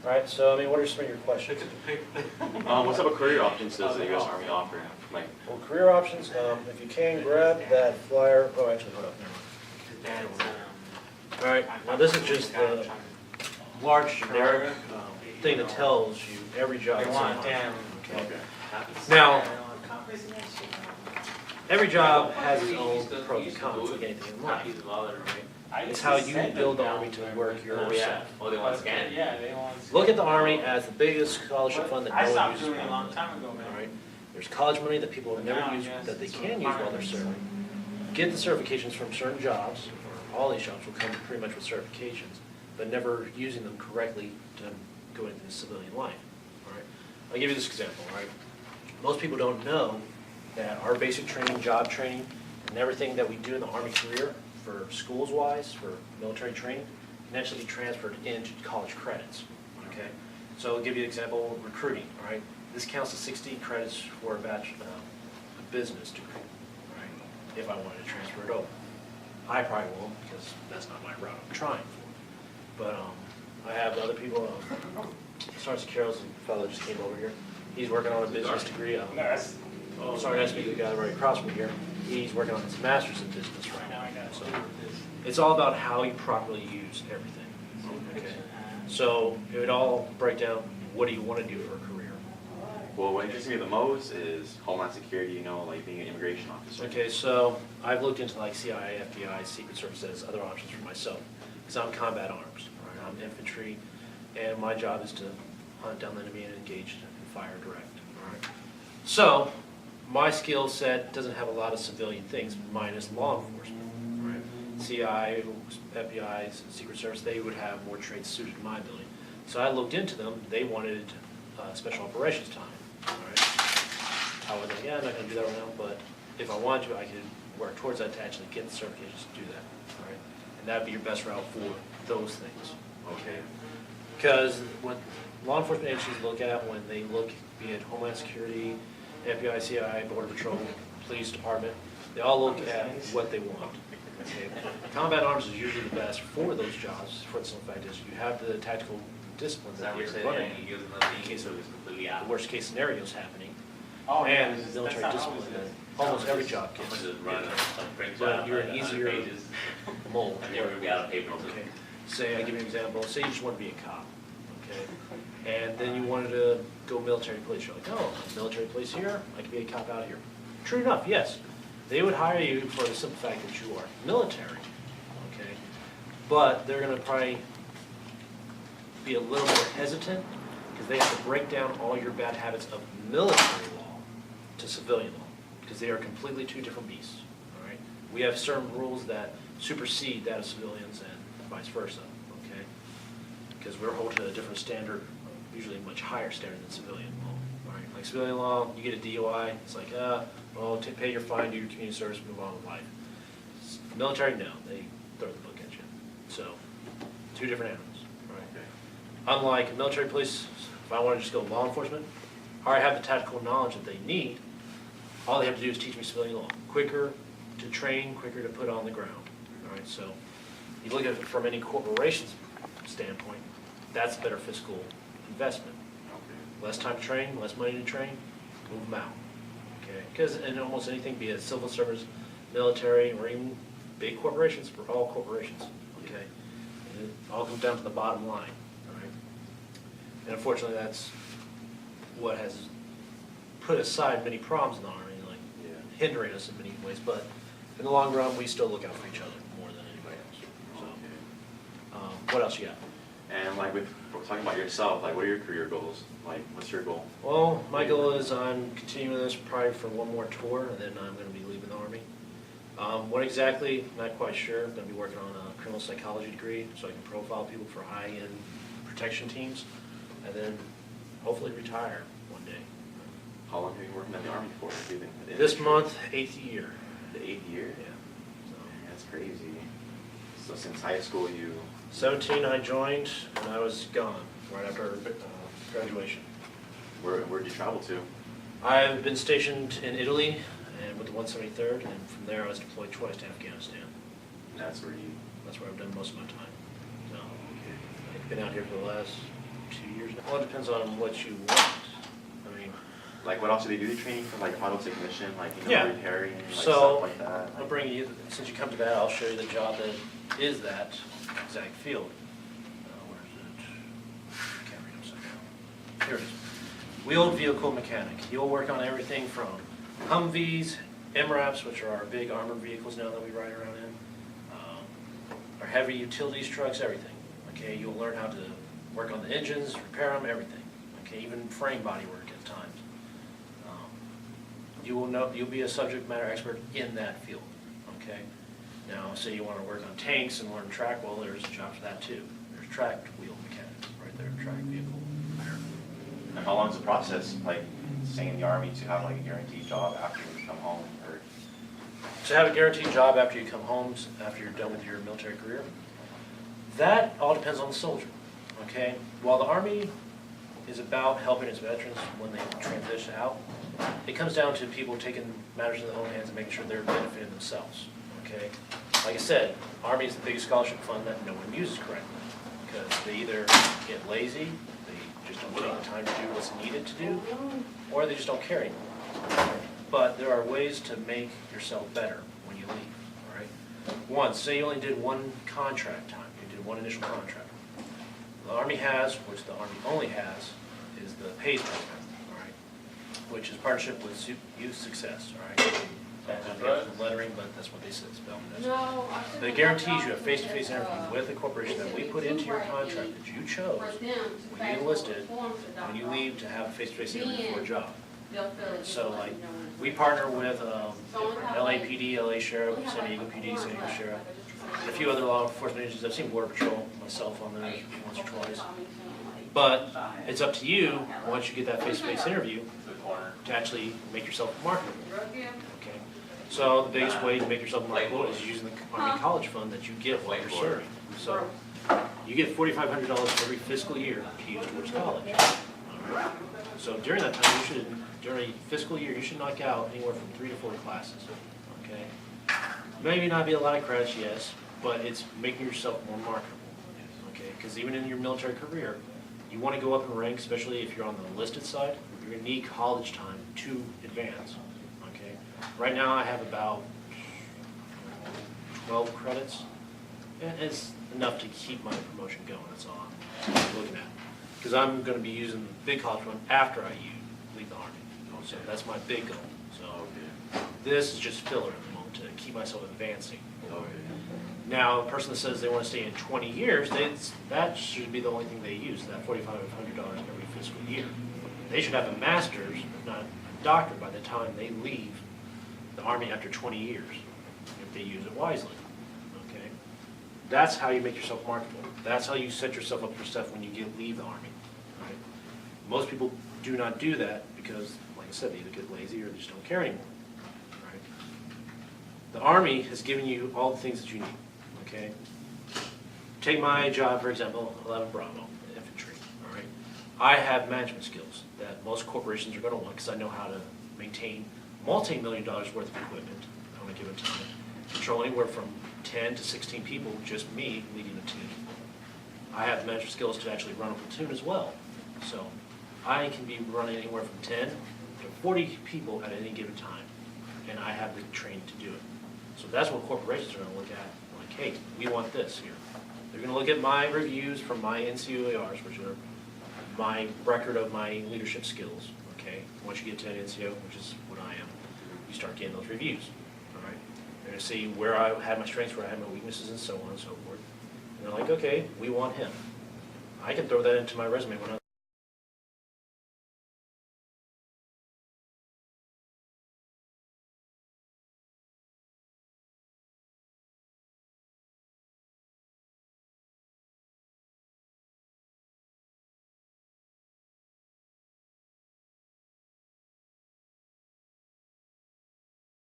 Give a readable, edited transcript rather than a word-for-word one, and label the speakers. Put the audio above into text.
Speaker 1: All right, so I mean, what are some of your questions?
Speaker 2: What type of career options does the U.S. Army offer? Like,
Speaker 1: Well, career options, if you can, grab that flyer. Oh, actually, hold up. Never mind. All right, now this is just the large generic thing that tells you every job.
Speaker 3: They
Speaker 1: that's
Speaker 3: want
Speaker 1: on.
Speaker 3: them.
Speaker 1: Okay. Now, every job has its own pros and cons, like anything in life. It's how you build the Army to work yourself.
Speaker 3: Oh, they want scan? Yeah, they want.
Speaker 1: Look at the Army as the biggest scholarship fund that
Speaker 3: I
Speaker 1: no one
Speaker 3: stopped
Speaker 1: uses.
Speaker 3: doing it a long time ago,
Speaker 1: All
Speaker 3: man.
Speaker 1: right, there's college money that people have never used, that they can use while they're serving. Get the certifications from certain jobs, or all these jobs will come pretty much with certifications, but never using them correctly to go into the civilian life. All right, I'll give you this example. All right, most people don't know that our basic training, job training, and everything that we do in the Army career, for schools-wise, for military training, can actually be transferred into college credits. Okay, so I'll give you an example: recruiting. All right, this counts as 60 credits for a business degree. All right, if I wanted to transfer it over, I probably won't because that's not my route I'm trying for. But I have other people. Sergeant Carroll's a fellow just came over here. He's working on a business degree. Sergeant Espy, the guy right across from here, he's working on his master's in business right now. So it's all about how you properly use everything. Okay. So it would all break down, what do you want to do for a career?
Speaker 2: well, what interests me the most is Homeland Security, you know, like being an immigration officer.
Speaker 1: Okay, so I've looked into like CIA, FBI, Secret Services, other options for myself, because I'm combat arms, right? I'm infantry, and my job is to hunt down the enemy and engage and fire direct, all right? So, my skill set doesn't have a lot of civilian things, minus law enforcement, right? CIA, FBI, Secret Service, they would have more traits suited to my ability. So I looked into them, they wanted special operations time, all right? I was like, yeah, I'm not gonna do that right now, but if I wanted to, I could work towards that to actually get the certifications to do that, all right? And that'd be your best route for those things, okay? Because what law enforcement agencies look at when they look, be it Homeland Security, FBI, CIA, Border Patrol, Police Department, they all look at what they want, okay? Combat arms is usually the best for those jobs, for the simple fact is you have the tactical disciplines that you're running in case of the worst case scenarios happening.
Speaker 3: Oh, yeah,
Speaker 1: And
Speaker 3: that's
Speaker 1: military
Speaker 3: not
Speaker 1: discipline
Speaker 3: always
Speaker 1: that almost every job gets. But you're an easier mold. Okay, say, I give you an example, say you just want to be a cop, okay? And then you wanted to go military police, you're like, oh, military police here, I can be a cop out here. True enough, yes, they would hire you for the simple fact that you are military, okay? But they're gonna probably be a little more hesitant, because they have to break down all your bad habits of military law to civilian law, because they are completely two different beasts, all right? We have certain rules that supersede that of civilians and vice versa, okay? Because we're held to a different standard, usually a much higher standard than civilian law, all right? Like civilian law, you get a DUI, it's like, well, pay your fine, do your community service, move on with life. Military, no, they throw the book at you. So, two different animals. Unlike military police, if I want to just go law enforcement, I already have the tactical knowledge that they need. All they have to do is teach me civilian law. Quicker to train, quicker to put on the ground. All right, so you look at it from any corporation's standpoint, that's better fiscal investment. Less time to train, less money to train, move them out. Okay, because in almost anything, be it civil service, military, or even big corporations, for all corporations. Okay, and it all comes down to the bottom line. And unfortunately, that's what has put aside many problems in the Army, like hindering us in many ways. But in the long run, we still look out for each other more than anybody else. So, what else you got?
Speaker 2: And like with talking about yourself, like what are your career goals? Like what's your goal?
Speaker 1: Well, my goal is I'm continuing this probably for one more tour, and then I'm going to be leaving the Army. What exactly, not quite sure. I'm going to be working on a criminal psychology degree so I can profile people for high-end protection teams. And then hopefully retire one day.
Speaker 2: How long have you been working in the Army for? Do you think?
Speaker 1: This month, 8th year.
Speaker 2: The 8th year?
Speaker 1: Yeah. So,
Speaker 2: Man, that's crazy. So since high school you...
Speaker 1: 17 I joined, and I was gone right after graduation.
Speaker 2: Where'd you travel to?
Speaker 1: I've been stationed in Italy and with the 173rd, and from there I was deployed twice to Afghanistan.
Speaker 2: That's where you...
Speaker 1: That's where I've done most of my time. So, I've been out here for the last 2 years now. Well, it depends on what you want. I mean,
Speaker 2: Like, what else do they do the training for, like auto technician, like, you know,
Speaker 1: Yeah.
Speaker 2: repairing, like
Speaker 1: So,
Speaker 2: stuff like that?
Speaker 1: I'll bring you, since you come to that, I'll show you the job that is that exact field. Where is it? Can't read upside down. Here it is. Wheeled vehicle mechanic. You'll work on everything from Humvees, MRAPs, which are our big armored vehicles now that we ride around in, our heavy utilities trucks, everything. Okay, you'll learn how to work on the engines, repair them, everything. Okay, even frame body work at times. You will know, you'll be a subject matter expert in that field. Okay, now say you want to work on tanks and learn track, well, there's a job for that too. There's tracked wheel mechanics right there, track vehicle repair.
Speaker 2: And how long is the process, like, staying in the Army to have like a guaranteed job after you come home, or?
Speaker 1: To have a guaranteed job after you come home, after you're done with your military career, that all depends on the soldier, okay? While the Army is about helping its veterans when they transition out, it comes down to people taking matters in their own hands and making sure they're benefiting themselves, okay? Like I said, Army is the biggest scholarship fund that no one uses correctly, because they either get lazy, they just don't take the time to do what's needed to do, or they just don't care anymore. But there are ways to make yourself better when you leave, all right? One, say you only did one contract time, you did one initial contract. The Army has, which the Army only has, is the PACE program, all right? Which is partnership with Youth Success, all right? Don't have the actual lettering, but that's what they said, spelled as.
Speaker 4: No.
Speaker 1: That guarantees you a face-to-face interview with a corporation that we put into your contract that you chose when you enlisted, when you leave to have a face-to-face interview for a job. So like, we partner with LAPD, LA Sheriff, San Diego PD, San Diego Sheriff, and a few other law enforcement agencies. I've seen Border Patrol myself on there once or twice. But it's up to you, once you get that face-to-face interview, to actually make yourself marketable. Okay. So the biggest way to make yourself marketable is using the Army College Fund that you get while you're serving. So you get $4,500 every fiscal year to use towards college. So during that time, during a fiscal year, you should knock out anywhere from 3 to 4 classes, okay? Maybe not be a lot of credits, yes, but it's making yourself more marketable, okay? Because even in your military career, you want to go up in rank, especially if you're on the enlisted side, you're going to need college time to advance, okay? Right now, I have about 12 credits, and it's enough to keep my promotion going, that's all I'm looking at. Because I'm going to be using the big college fund after I leave the Army. So that's my big goal. So this is just filler at the moment to keep myself advancing. Now, a person that says they want to stay in 20 years, that should be the only thing they use, that $4,500 every fiscal year. They should have a master's, if not a doctorate, by the time they leave the Army after 20 years, if they use it wisely. Okay? That's how you make yourself marketable. That's how you set yourself up for stuff when you leave the Army. Right? Most people do not do that because, like I said, they either get lazy or they just don't care anymore. Right? The Army has given you all the things that you need. Okay? Take my job, for example, 11 Bravo, infantry. All right? I have management skills that most corporations are going to want because I know how to maintain multi-million dollars worth of equipment on a given time. Control anywhere from 10 to 16 people, just me leading a team. I have the management skills to actually run a platoon as well. So I can be running anywhere from 10 to 40 people at any given time, and I have the training to do it. So that's what corporations are going to look at, like, hey, we want this here. They're going to look at my reviews from my NCOARs, which are my record of my leadership skills, okay? Once you get to an NCO, which is what I am, you start getting those reviews, all right? They're going to see where I had my strengths, where I had my weaknesses, and so on and so forth. And they're like, okay, we want him. I can throw that into my resume when